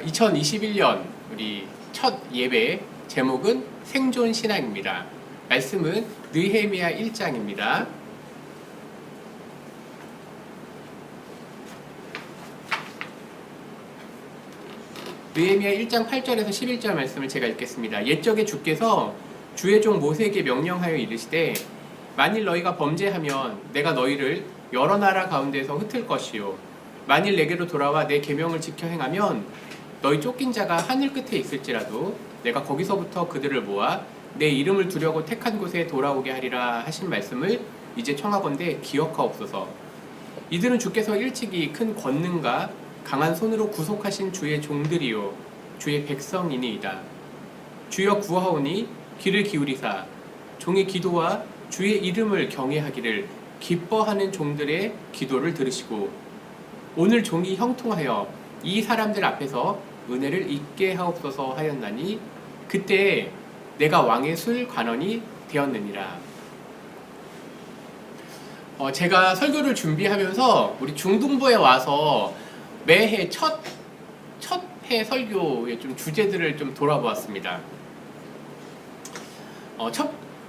2021년 우리 첫 예배 제목은 생존 신앙입니다. 말씀은 느헤미야 1장입니다. 느헤미야 1장 8절에서 11절 말씀을 제가 읽겠습니다. 옛적에 주께서 주의 종 모세에게 명령하여 이르시되 만일 너희가 범죄하면 내가 너희를 여러 나라 가운데서 흩을 것이요 만일 내게로 돌아와 내 계명을 지켜 행하면 너희 쫓긴 자가 하늘 끝에 있을지라도 내가 거기서부터 그들을 모아 내 이름을 두려고 택한 곳에 돌아오게 하리라 하신 말씀을 이제 청하건대 기억하옵소서. 이들은 주께서 일찍이 큰 권능과 강한 손으로 구속하신 주의 종들이요 주의 백성이니이다. 주여 구하오니 귀를 기울이사 종의 기도와 주의 이름을 경외하기를 기뻐하는 종들의 기도를 들으시고 오늘 종이 형통하여 이 사람들 앞에서 은혜를 잊게 하옵소서 하였나니 그때 내가 왕의 술 관원이 되었느니라. 제가 설교를 준비하면서 우리 중등부에 와서 매해 첫 해 설교의 좀 주제들을 좀 돌아보았습니다.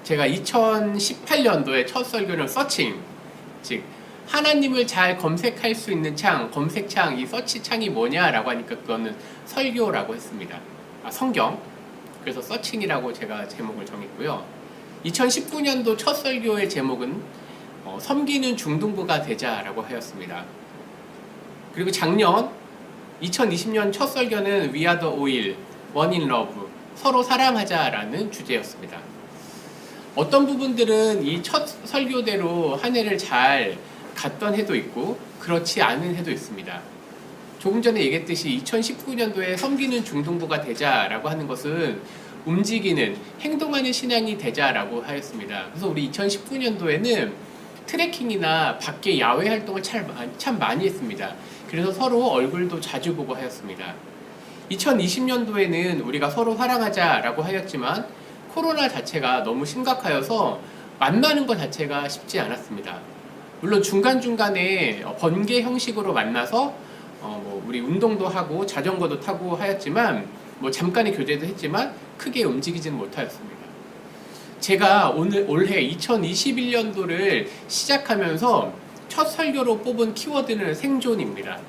제가 2018년도에 첫 설교는 서칭, 즉 하나님을 잘 검색할 수 있는 창, 검색창, 이 서치 창이 뭐냐라고 하니까 그거는 설교라고 했습니다. 성경. 그래서 서칭이라고 제가 제목을 정했고요. 2019년도 첫 설교의 제목은 섬기는 중등부가 되자라고 하였습니다. 그리고 작년 2020년 첫 설교는 We are the oil, one in love, 서로 사랑하자라는 주제였습니다. 어떤 부분들은 이 첫 설교대로 한 해를 잘 갔던 해도 있고 그렇지 않은 해도 있습니다. 조금 전에 얘기했듯이 2019년도에 섬기는 중등부가 되자라고 하는 것은 움직이는, 행동하는 신앙이 되자라고 하였습니다. 그래서 우리 2019년도에는 트레킹이나 밖에 야외 활동을 참 많이 했습니다. 그래서 서로 얼굴도 자주 보고 하였습니다. 2020년도에는 우리가 서로 사랑하자라고 하였지만 코로나 자체가 너무 심각하여서 만나는 것 자체가 쉽지 않았습니다. 물론 중간중간에 번개 형식으로 만나서 우리 운동도 하고 자전거도 타고 하였지만 잠깐의 교제도 했지만 크게 움직이지는 못하였습니다. 제가 올해 2021년도를 시작하면서 첫 설교로 뽑은 키워드는 생존입니다.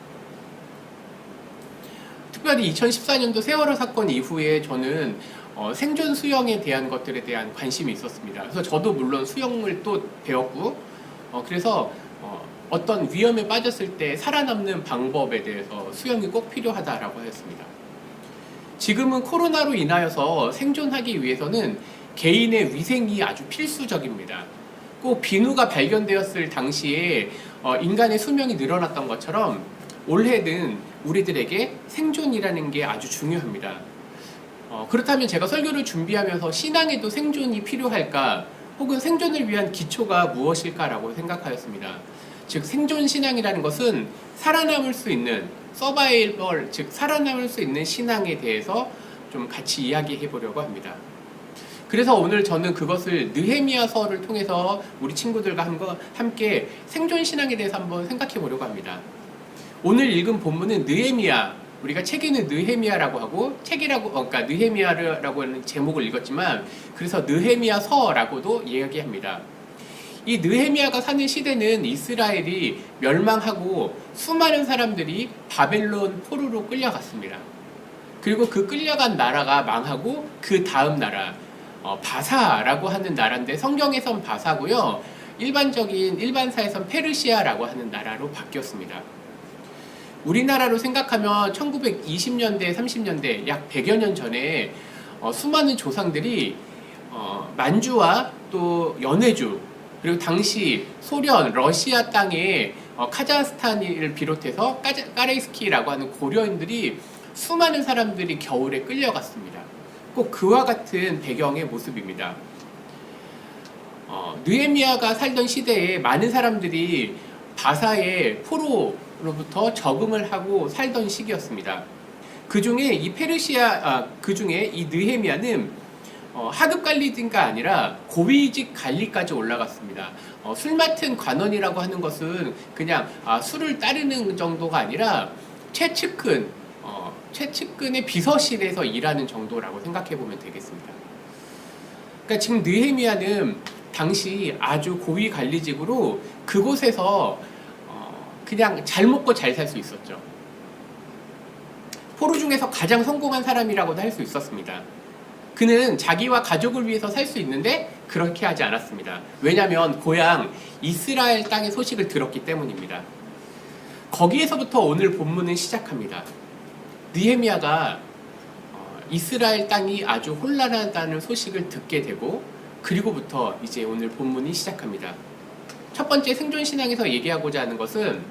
특별히 2014년도 세월호 사건 이후에 저는 생존 수영에 대한 것들에 대한 관심이 있었습니다. 그래서 저도 물론 수영을 또 배웠고 그래서 어떤 위험에 빠졌을 때 살아남는 방법에 대해서 수영이 꼭 필요하다라고 하였습니다. 지금은 코로나로 인하여서 생존하기 위해서는 개인의 위생이 아주 필수적입니다. 꼭 비누가 발견되었을 당시에 인간의 수명이 늘어났던 것처럼 올해는 우리들에게 생존이라는 게 아주 중요합니다. 그렇다면 제가 설교를 준비하면서 신앙에도 생존이 필요할까? 혹은 생존을 위한 기초가 무엇일까라고 생각하였습니다. 즉 생존 신앙이라는 것은 살아남을 수 있는 서바이벌, 즉 살아남을 수 있는 신앙에 대해서 좀 같이 이야기해 보려고 합니다. 그래서 오늘 저는 그것을 느헤미야서를 통해서 우리 친구들과 함께 생존 신앙에 대해서 한번 생각해 보려고 합니다. 오늘 읽은 본문은 느헤미야, 우리가 책에는 느헤미야라고 하고 그러니까 느헤미야라고 하는 제목을 읽었지만 그래서 느헤미야서라고도 이야기합니다. 이 느헤미야가 사는 시대는 이스라엘이 멸망하고 수많은 사람들이 바벨론 포로로 끌려갔습니다. 그리고 그 끌려간 나라가 망하고 그 다음 나라 바사라고 하는 나라인데 성경에선 바사고요. 일반사에선 페르시아라고 하는 나라로 바뀌었습니다. 우리나라로 생각하면 1920년대, 30년대 약 100여 년 전에 수많은 조상들이 만주와 또 연해주 그리고 당시 소련, 러시아 땅에 카자흐스탄을 비롯해서 까레이스키라고 하는 고려인들이 수많은 사람들이 겨울에 끌려갔습니다. 꼭 그와 같은 배경의 모습입니다. 느헤미야가 살던 시대에 많은 사람들이 바사의 포로로부터 적응을 하고 살던 시기였습니다. 그중에 이 느헤미야는 하급 관리가 아니라 고위직 관리까지 올라갔습니다. 술 맡은 관원이라고 하는 것은 그냥 술을 따르는 정도가 아니라 최측근 최측근의 비서실에서 일하는 정도라고 생각해 보면 되겠습니다. 그러니까 지금 느헤미야는 당시 아주 고위 관리직으로 그곳에서 그냥 잘 먹고 잘 살 수 있었죠. 포로 중에서 가장 성공한 사람이라고도 할 수 있었습니다. 그는 자기와 가족을 위해서 살 수 있는데 그렇게 하지 않았습니다. 왜냐하면 고향 이스라엘 땅의 소식을 들었기 때문입니다. 거기에서부터 오늘 본문은 시작합니다. 느헤미야가 이스라엘 땅이 아주 혼란하다는 소식을 듣게 되고 그리고부터 이제 오늘 본문이 시작합니다. 첫 번째 생존신앙에서 얘기하고자 하는 것은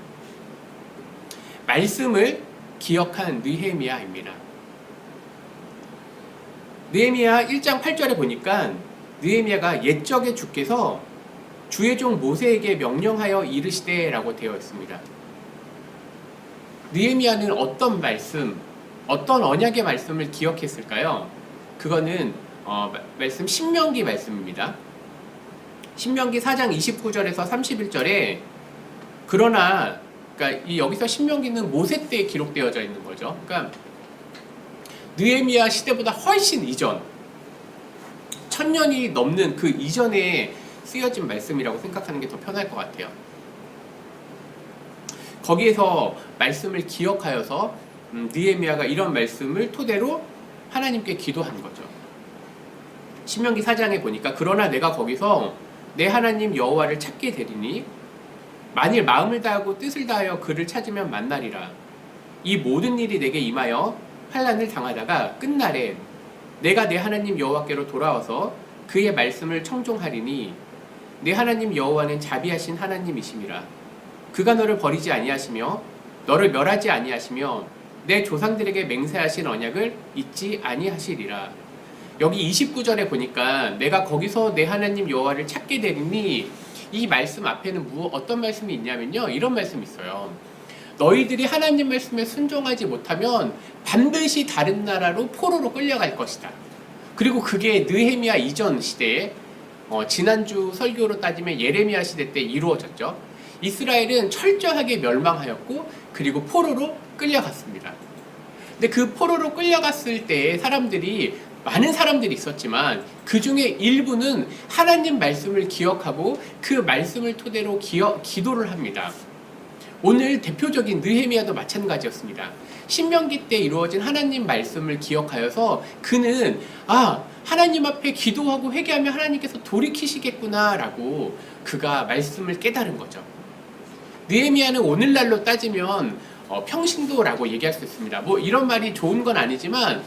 말씀을 기억한 느헤미야입니다. 느헤미야 1장 8절에 보니까 느헤미야가 옛적에 주께서 주의 종 모세에게 명령하여 이르시되 라고 되어 있습니다. 느헤미야는 어떤 말씀, 어떤 언약의 말씀을 기억했을까요? 그거는 말씀 신명기 말씀입니다. 신명기 4장 29절에서 31절에 그러나 그러니까 여기서 신명기는 모세 때에 기록되어져 있는 거죠. 그러니까 느헤미야 시대보다 훨씬 이전 1000년이 넘는 그 이전에 쓰여진 말씀이라고 생각하는 게 더 편할 것 같아요. 거기에서 말씀을 기억하여서 느헤미야가 이런 말씀을 토대로 하나님께 기도한 거죠. 신명기 4장에 보니까 그러나 내가 거기서 내 하나님 여호와를 찾게 되리니 만일 마음을 다하고 뜻을 다하여 그를 찾으면 만나리라. 이 모든 일이 내게 임하여 환난을 당하다가 끝날에 내가 내 하나님 여호와께로 돌아와서 그의 말씀을 청종하리니 내 하나님 여호와는 자비하신 하나님이심이라. 그가 너를 버리지 아니하시며 너를 멸하지 아니하시며 내 조상들에게 맹세하신 언약을 잊지 아니하시리라. 여기 29절에 보니까 내가 거기서 내 하나님 여호와를 찾게 되리니 이 말씀 앞에는 어떤 말씀이 있냐면요, 이런 말씀이 있어요. 너희들이 하나님 말씀에 순종하지 못하면 반드시 다른 나라로 포로로 끌려갈 것이다. 그리고 그게 느헤미야 이전 시대에 지난주 설교로 따지면 예레미야 시대 때 이루어졌죠. 이스라엘은 철저하게 멸망하였고 그리고 포로로 끌려갔습니다. 근데 그 포로로 끌려갔을 때 많은 사람들이 있었지만 그 중에 일부는 하나님 말씀을 기억하고 그 말씀을 토대로 기도를 합니다. 오늘 대표적인 느헤미야도 마찬가지였습니다. 신명기 때 이루어진 하나님 말씀을 기억하여서 그는 하나님 앞에 기도하고 회개하면 하나님께서 돌이키시겠구나 라고 그가 말씀을 깨달은 거죠. 느헤미야는 오늘날로 따지면 평신도라고 얘기할 수 있습니다. 이런 말이 좋은 건 아니지만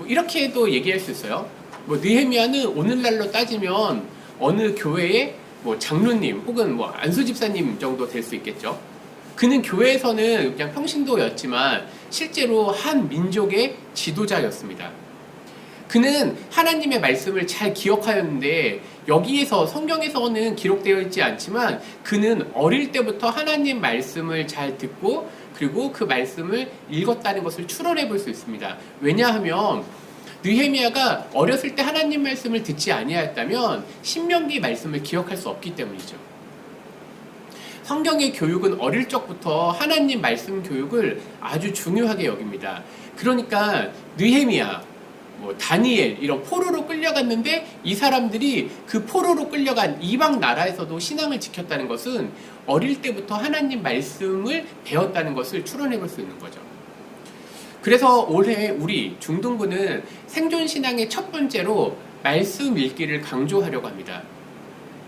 이렇게도 얘기할 수 있어요. 느헤미야는 오늘날로 따지면 어느 교회의 장로님 혹은 안수 집사님 정도 될 수 있겠죠. 그는 교회에서는 그냥 평신도였지만 실제로 한 민족의 지도자였습니다. 그는 하나님의 말씀을 잘 기억하였는데 여기에서 성경에서는 기록되어 있지 않지만 그는 어릴 때부터 하나님 말씀을 잘 듣고 그리고 그 말씀을 읽었다는 것을 추론해 볼 수 있습니다. 왜냐하면 느헤미야가 어렸을 때 하나님 말씀을 듣지 아니하였다면 신명기 말씀을 기억할 수 없기 때문이죠. 성경의 교육은 어릴 적부터 하나님 말씀 교육을 아주 중요하게 여깁니다. 그러니까 느헤미야, 다니엘 이런 포로로 끌려갔는데 이 사람들이 그 포로로 끌려간 이방 나라에서도 신앙을 지켰다는 것은 어릴 때부터 하나님 말씀을 배웠다는 것을 추론해 볼 수 있는 거죠. 그래서 올해 우리 중등부는 생존신앙의 첫 번째로 말씀 읽기를 강조하려고 합니다.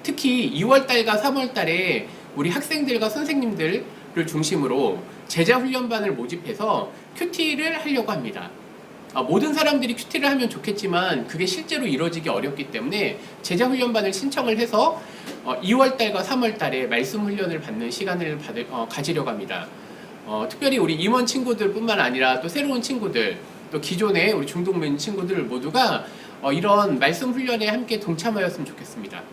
특히 2월달과 3월달에 우리 학생들과 선생님들을 중심으로 제자훈련반을 모집해서 큐티를 하려고 합니다. 모든 사람들이 큐티를 하면 좋겠지만 그게 실제로 이루어지기 어렵기 때문에 제자훈련반을 신청을 해서 2월달과 3월달에 말씀 훈련을 받는 시간을 가지려고 합니다. 특별히 우리 임원 친구들 뿐만 아니라 또 새로운 친구들, 또 기존의 우리 중동민 친구들 모두가 이런 말씀 훈련에 함께 동참하였으면 좋겠습니다.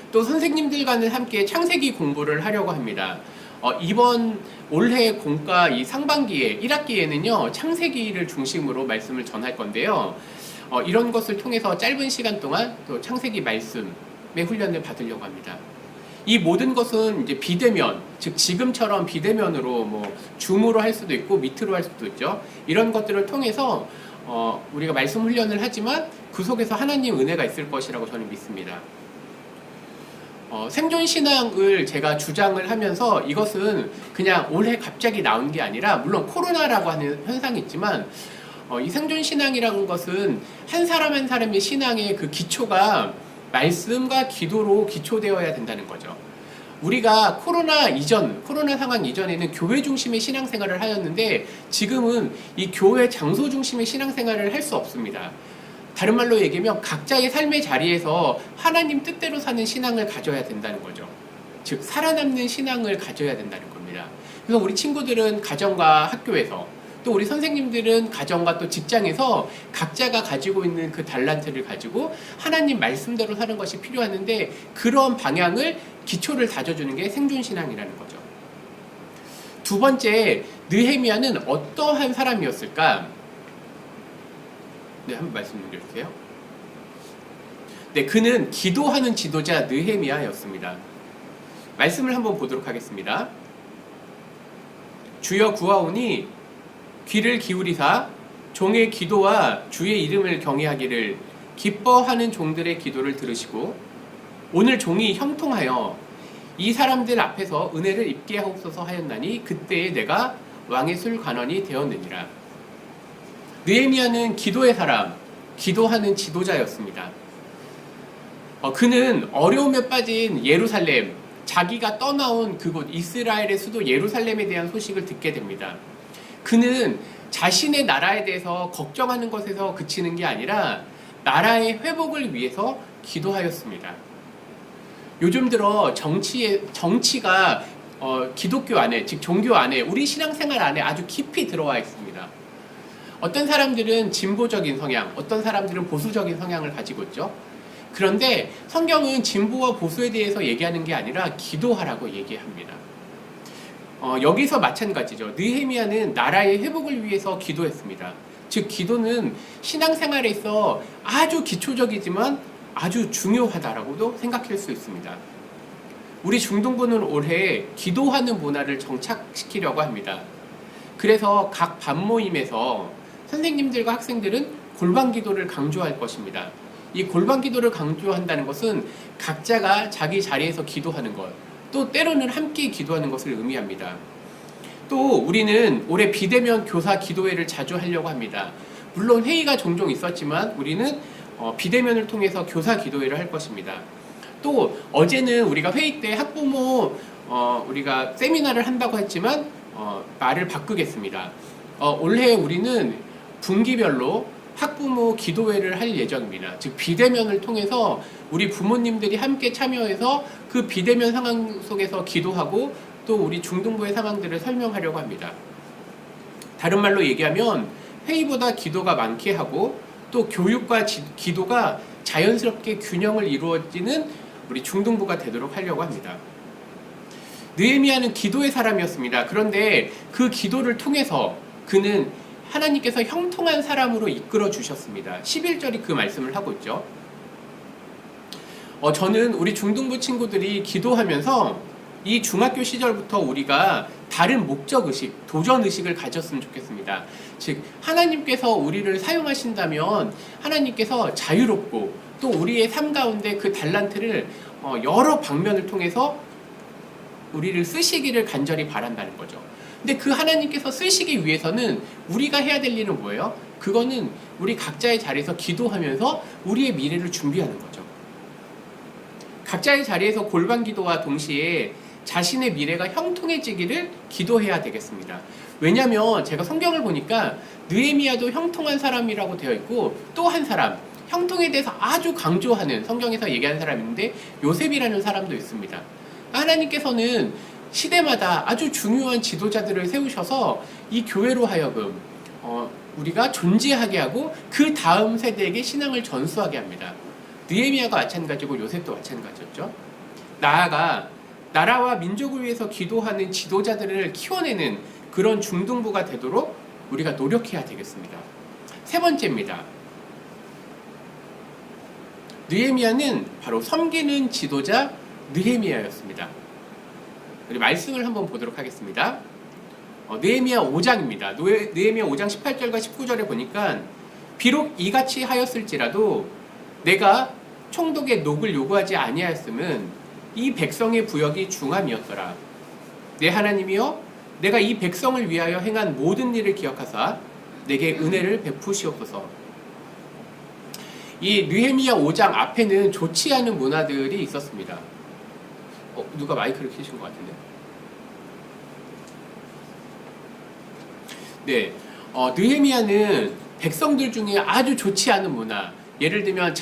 또 선생님들과는 함께 창세기 공부를 하려고 합니다. 이번 올해 공과 이 상반기에 1학기에는요 창세기를 중심으로 말씀을 전할 건데요. 이런 것을 통해서 짧은 시간 동안 또 창세기 말씀의 훈련을 받으려고 합니다. 이 모든 것은 이제 비대면, 즉 지금처럼 비대면으로 뭐 줌으로 할 수도 있고 미트로 할 수도 있죠. 이런 것들을 통해서 우리가 말씀 훈련을 하지만 그 속에서 하나님 은혜가 있을 것이라고 저는 믿습니다. 생존신앙을 제가 주장을 하면서 이것은 그냥 올해 갑자기 나온 게 아니라, 물론 코로나라고 하는 현상이 있지만 이 생존신앙이라는 것은 한 사람 한 사람의 신앙의 그 기초가 말씀과 기도로 기초되어야 된다는 거죠. 우리가 코로나 상황 이전에는 교회 중심의 신앙생활을 하였는데 지금은 이 교회 장소 중심의 신앙생활을 할 수 없습니다. 다른 말로 얘기하면 각자의 삶의 자리에서 하나님 뜻대로 사는 신앙을 가져야 된다는 거죠. 즉 살아남는 신앙을 가져야 된다는 겁니다. 그래서 우리 친구들은 가정과 학교에서, 또 우리 선생님들은 가정과 또 직장에서 각자가 가지고 있는 그 달란트를 가지고 하나님 말씀대로 사는 것이 필요하는데, 그런 방향을 기초를 다져주는 게 생존신앙이라는 거죠. 두 번째, 느헤미야는 어떠한 사람이었을까? 네, 한번 말씀 넘겨주세요. 네, 그는 기도하는 지도자 느헤미야였습니다. 말씀을 한번 보도록 하겠습니다. 주여 구하오니 귀를 기울이사 종의 기도와 주의 이름을 경외하기를 기뻐하는 종들의 기도를 들으시고 오늘 종이 형통하여 이 사람들 앞에서 은혜를 입게 하옵소서 하였나니 그때에 내가 왕의 술관원이 되었느니라. 느헤미야는 기도의 사람, 기도하는 지도자였습니다. 그는 어려움에 빠진 예루살렘, 자기가 떠나온 그곳 이스라엘의 수도 예루살렘에 대한 소식을 듣게 됩니다. 그는 자신의 나라에 대해서 걱정하는 것에서 그치는 게 아니라 나라의 회복을 위해서 기도하였습니다. 요즘 들어 정치가 기독교 안에, 즉 종교 안에, 우리 신앙생활 안에 아주 깊이 들어와 있습니다. 어떤 사람들은 진보적인 성향, 어떤 사람들은 보수적인 성향을 가지고 있죠. 그런데 성경은 진보와 보수에 대해서 얘기하는 게 아니라 기도하라고 얘기합니다. 여기서 마찬가지죠. 느헤미야는 나라의 회복을 위해서 기도했습니다. 즉 기도는 신앙생활에 있어 아주 기초적이지만 아주 중요하다라고도 생각할 수 있습니다. 우리 중등부는 올해 기도하는 문화를 정착시키려고 합니다. 그래서 각 반모임에서 선생님들과 학생들은 골방 기도를 강조할 것입니다. 이 골방 기도를 강조한다는 것은 각자가 자기 자리에서 기도하는 것, 또 때로는 함께 기도하는 것을 의미합니다. 또 우리는 올해 비대면 교사 기도회를 자주 하려고 합니다. 물론 회의가 종종 있었지만 우리는 비대면을 통해서 교사 기도회를 할 것입니다. 또 어제는 우리가 회의 때 학부모 우리가 세미나를 한다고 했지만 말을 바꾸겠습니다. 올해 우리는 분기별로 학부모 기도회를 할 예정입니다. 즉 비대면을 통해서 우리 부모님들이 함께 참여해서 그 비대면 상황 속에서 기도하고 또 우리 중등부의 상황들을 설명하려고 합니다. 다른 말로 얘기하면 회의보다 기도가 많게 하고 또 교육과 기도가 자연스럽게 균형을 이루어지는 우리 중등부가 되도록 하려고 합니다. 느헤미야는 기도의 사람이었습니다. 그런데 그 기도를 통해서 그는 하나님께서 형통한 사람으로 이끌어 주셨습니다. 11절이 그 말씀을 하고 있죠. 저는 우리 중등부 친구들이 기도하면서 이 중학교 시절부터 우리가 다른 목적의식, 도전의식을 가졌으면 좋겠습니다. 즉 하나님께서 우리를 사용하신다면 하나님께서 자유롭고 또 우리의 삶 가운데 그 달란트를 여러 방면을 통해서 우리를 쓰시기를 간절히 바란다는 거죠. 근데 그 하나님께서 쓰시기 위해서는 우리가 해야 될 일은 뭐예요? 그거는 우리 각자의 자리에서 기도하면서 우리의 미래를 준비하는 거죠. 각자의 자리에서 골방 기도와 동시에 자신의 미래가 형통해지기를 기도해야 되겠습니다. 왜냐하면 제가 성경을 보니까 느헤미야도 형통한 사람이라고 되어 있고 또 한 사람, 형통에 대해서 아주 강조하는, 성경에서 얘기하는 사람이 있는데 요셉이라는 사람도 있습니다. 하나님께서는 시대마다 아주 중요한 지도자들을 세우셔서 이 교회로 하여금 우리가 존재하게 하고 그 다음 세대에게 신앙을 전수하게 합니다. 느헤미야가 마찬가지고 요셉도 마찬가지였죠. 나아가 나라와 민족을 위해서 기도하는 지도자들을 키워내는 그런 중등부가 되도록 우리가 노력해야 되겠습니다. 세 번째입니다. 느헤미야는 바로 섬기는 지도자 느헤미야였습니다. 우리 말씀을 한번 보도록 하겠습니다. 느헤미야 5장입니다. 느헤미야 5장 18절과 19절에 보니까 비록 이같이 하였을지라도 내가 총독의 녹을 요구하지 아니하였음은 이 백성의 부역이 중함이었더라. 내 하나님이여, 내가 이 백성을 위하여 행한 모든 일을 기억하사 내게 은혜를 베푸시옵소서. 이 느헤미야 5장 앞에는 좋지 않은 문화들이 있었습니다. 누가 마이크를 켜신 것 같은데? 네, 느헤미야는 백성들 중에 아주 좋지 않은 문화, 예를 들면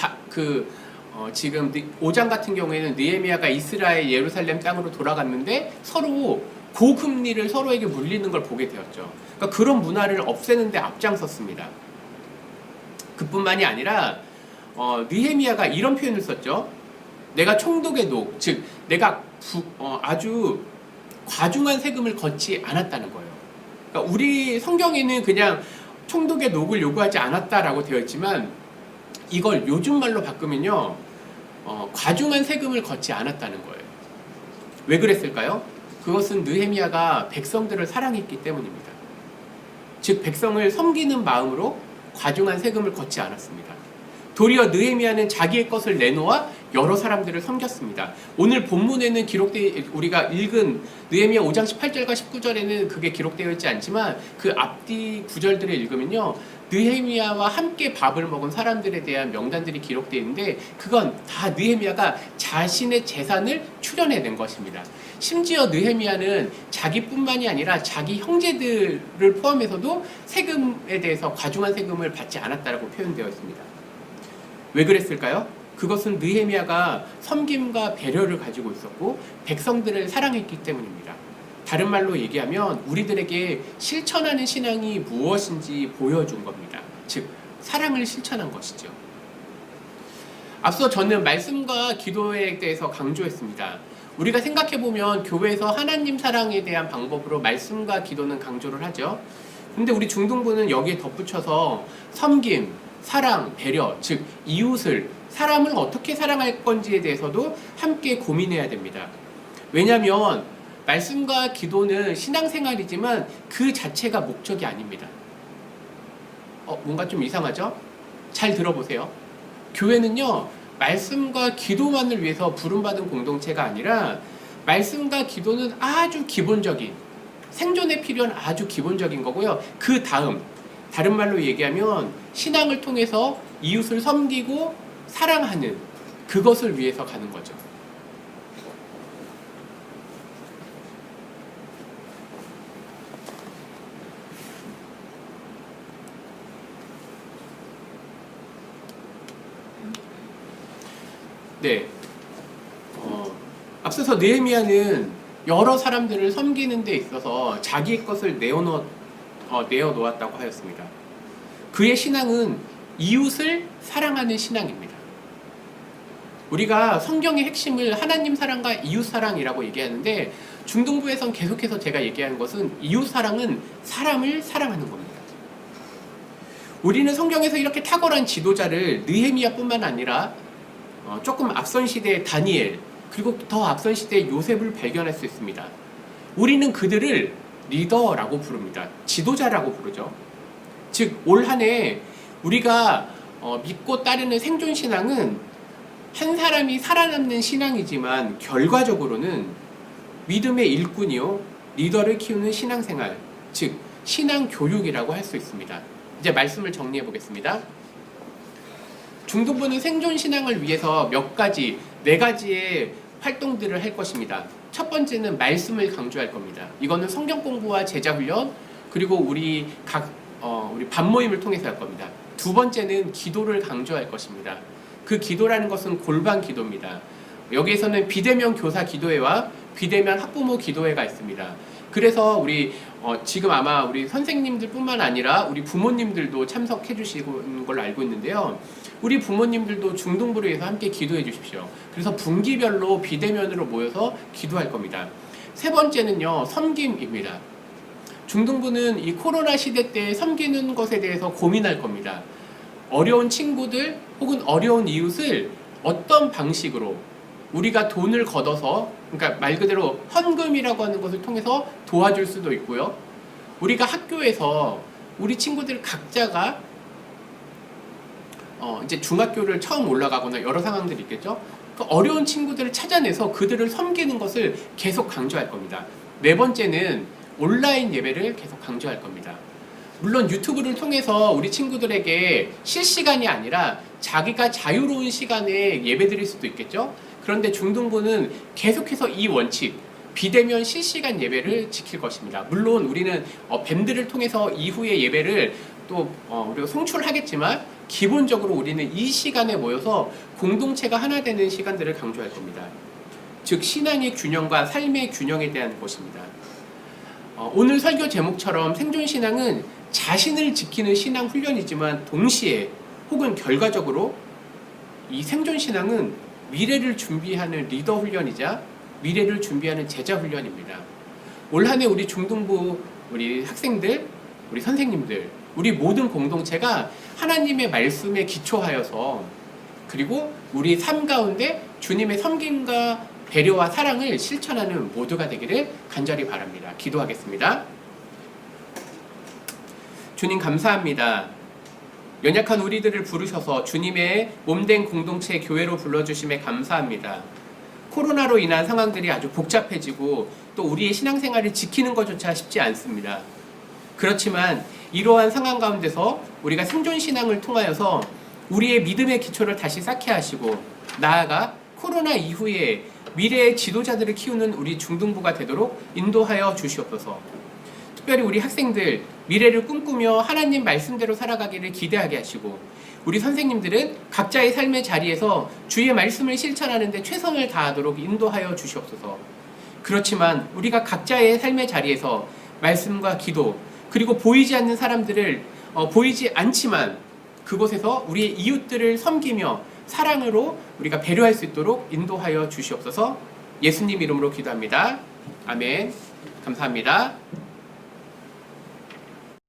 지금 5장 같은 경우에는 느헤미야가 이스라엘 예루살렘 땅으로 돌아갔는데 서로 고금리를 서로에게 물리는 걸 보게 되었죠. 그러니까 그런 문화를 없애는 데 앞장섰습니다. 그뿐만이 아니라 느헤미야가 이런 표현을 썼죠. 내가 총독의 녹, 즉 내가 아주 과중한 세금을 걷지 않았다는 거예요. 그러니까 우리 성경에는 그냥 총독의 녹을 요구하지 않았다라고 되어 있지만 이걸 요즘 말로 바꾸면요, 과중한 세금을 걷지 않았다는 거예요. 왜 그랬을까요? 그것은 느헤미야가 백성들을 사랑했기 때문입니다. 즉 백성을 섬기는 마음으로 과중한 세금을 걷지 않았습니다. 도리어 느헤미야는 자기의 것을 내놓아 여러 사람들을 섬겼습니다. 오늘 본문에는 우리가 읽은 느헤미야 5장 18절과 19절에는 그게 기록되어 있지 않지만 그 앞뒤 구절들을 읽으면요, 느헤미야와 함께 밥을 먹은 사람들에 대한 명단들이 기록되어 있는데 그건 다 느헤미야가 자신의 재산을 출연해낸 것입니다. 심지어 느헤미야는 자기뿐만이 아니라 자기 형제들을 포함해서도 세금에 대해서 과중한 세금을 받지 않았다라고 표현되어 있습니다. 왜 그랬을까요? 그것은 느헤미야가 섬김과 배려를 가지고 있었고 백성들을 사랑했기 때문입니다. 다른 말로 얘기하면 우리들에게 실천하는 신앙이 무엇인지 보여준 겁니다. 즉 사랑을 실천한 것이죠. 앞서 저는 말씀과 기도에 대해서 강조했습니다. 우리가 생각해보면 교회에서 하나님 사랑에 대한 방법으로 말씀과 기도는 강조를 하죠. 근데 우리 중등부는 여기에 덧붙여서 섬김, 사랑, 배려, 즉 이웃을, 사람을 어떻게 사랑할 건지에 대해서도 함께 고민해야 됩니다. 왜냐하면 말씀과 기도는 신앙생활이지만 그 자체가 목적이 아닙니다. 뭔가 좀 이상하죠? 잘 들어보세요. 교회는요, 말씀과 기도만을 위해서 부름받은 공동체가 아니라 말씀과 기도는 아주 기본적인, 생존에 필요한 아주 기본적인 거고요. 그 다른 말로 얘기하면 신앙을 통해서 이웃을 섬기고 사랑하는 그것을 위해서 가는 거죠. 네, 앞서서 느헤미야는 여러 사람들을 섬기는 데 있어서 자기의 것을 내어놓았다고 하였습니다. 그의 신앙은 이웃을 사랑하는 신앙입니다. 우리가 성경의 핵심을 하나님 사랑과 이웃 사랑이라고 얘기하는데 중등부에선 계속해서 제가 얘기하는 것은 이웃 사랑은 사람을 사랑하는 겁니다. 우리는 성경에서 이렇게 탁월한 지도자를 느헤미야뿐만 아니라 조금 앞선 시대의 다니엘, 그리고 더 앞선 시대의 요셉을 발견할 수 있습니다. 우리는 그들을 리더라고 부릅니다. 지도자라고 부르죠. 즉 올 한 해 우리가 믿고 따르는 생존신앙은 한 사람이 살아남는 신앙이지만 결과적으로는 믿음의 일꾼이요, 리더를 키우는 신앙생활, 즉 신앙교육이라고 할 수 있습니다. 이제 말씀을 정리해 보겠습니다. 중등부는 생존신앙을 위해서 네 가지의 활동들을 할 것입니다. 첫 번째는 말씀을 강조할 겁니다. 이거는 성경 공부와 제자훈련, 그리고 우리 반모임을 통해서 할 겁니다. 두 번째는 기도를 강조할 것입니다. 그 기도라는 것은 골반 기도입니다. 여기에서는 비대면 교사 기도회와 비대면 학부모 기도회가 있습니다. 그래서 지금 아마 우리 선생님들 뿐만 아니라 우리 부모님들도 참석해 주시는 걸로 알고 있는데요. 우리 부모님들도 중등부를 위해서 함께 기도해 주십시오. 그래서 분기별로 비대면으로 모여서 기도할 겁니다. 세 번째는요, 섬김입니다. 중등부는 이 코로나 시대 때 섬기는 것에 대해서 고민할 겁니다. 어려운 친구들 혹은 어려운 이웃을 어떤 방식으로 우리가 돈을 걷어서, 그러니까 말 그대로 헌금이라고 하는 것을 통해서 도와줄 수도 있고요. 우리가 학교에서 우리 친구들 각자가 이제 중학교를 처음 올라가거나 여러 상황들이 있겠죠. 그 어려운 친구들을 찾아내서 그들을 섬기는 것을 계속 강조할 겁니다. 네 번째는 온라인 예배를 계속 강조할 겁니다. 물론 유튜브를 통해서 우리 친구들에게 실시간이 아니라 자기가 자유로운 시간에 예배 드릴 수도 있겠죠. 그런데 중등부는 계속해서 이 원칙, 비대면 실시간 예배를 지킬 것입니다. 물론 우리는 밴드를 통해서 이후의 예배를 또 우리가 송출하겠지만 기본적으로 우리는 이 시간에 모여서 공동체가 하나 되는 시간들을 강조할 겁니다. 즉 신앙의 균형과 삶의 균형에 대한 것입니다. 오늘 설교 제목처럼 생존신앙은 자신을 지키는 신앙 훈련이지만 동시에 혹은 결과적으로 이 생존신앙은 미래를 준비하는 리더 훈련이자 미래를 준비하는 제자 훈련입니다. 올 한 해 우리 중등부, 우리 학생들, 우리 선생님들, 우리 모든 공동체가 하나님의 말씀에 기초하여서 그리고 우리 삶 가운데 주님의 섬김과 배려와 사랑을 실천하는 모두가 되기를 간절히 바랍니다. 기도하겠습니다. 주님 감사합니다. 연약한 우리들을 부르셔서 주님의 몸된 공동체 교회로 불러주심에 감사합니다. 코로나로 인한 상황들이 아주 복잡해지고 또 우리의 신앙생활을 지키는 것조차 쉽지 않습니다. 그렇지만 이러한 상황 가운데서 우리가 생존신앙을 통하여서 우리의 믿음의 기초를 다시 쌓게 하시고 나아가 코로나 이후에 미래의 지도자들을 키우는 우리 중등부가 되도록 인도하여 주시옵소서. 특별히 우리 학생들 미래를 꿈꾸며 하나님 말씀대로 살아가기를 기대하게 하시고 우리 선생님들은 각자의 삶의 자리에서 주의 말씀을 실천하는 데 최선을 다하도록 인도하여 주시옵소서. 그렇지만 우리가 각자의 삶의 자리에서 말씀과 기도 그리고 보이지 않는 사람들을 보이지 않지만 그곳에서 우리의 이웃들을 섬기며 사랑으로 우리가 배려할 수 있도록 인도하여 주시옵소서. 예수님 이름으로 기도합니다. 아멘. 감사합니다.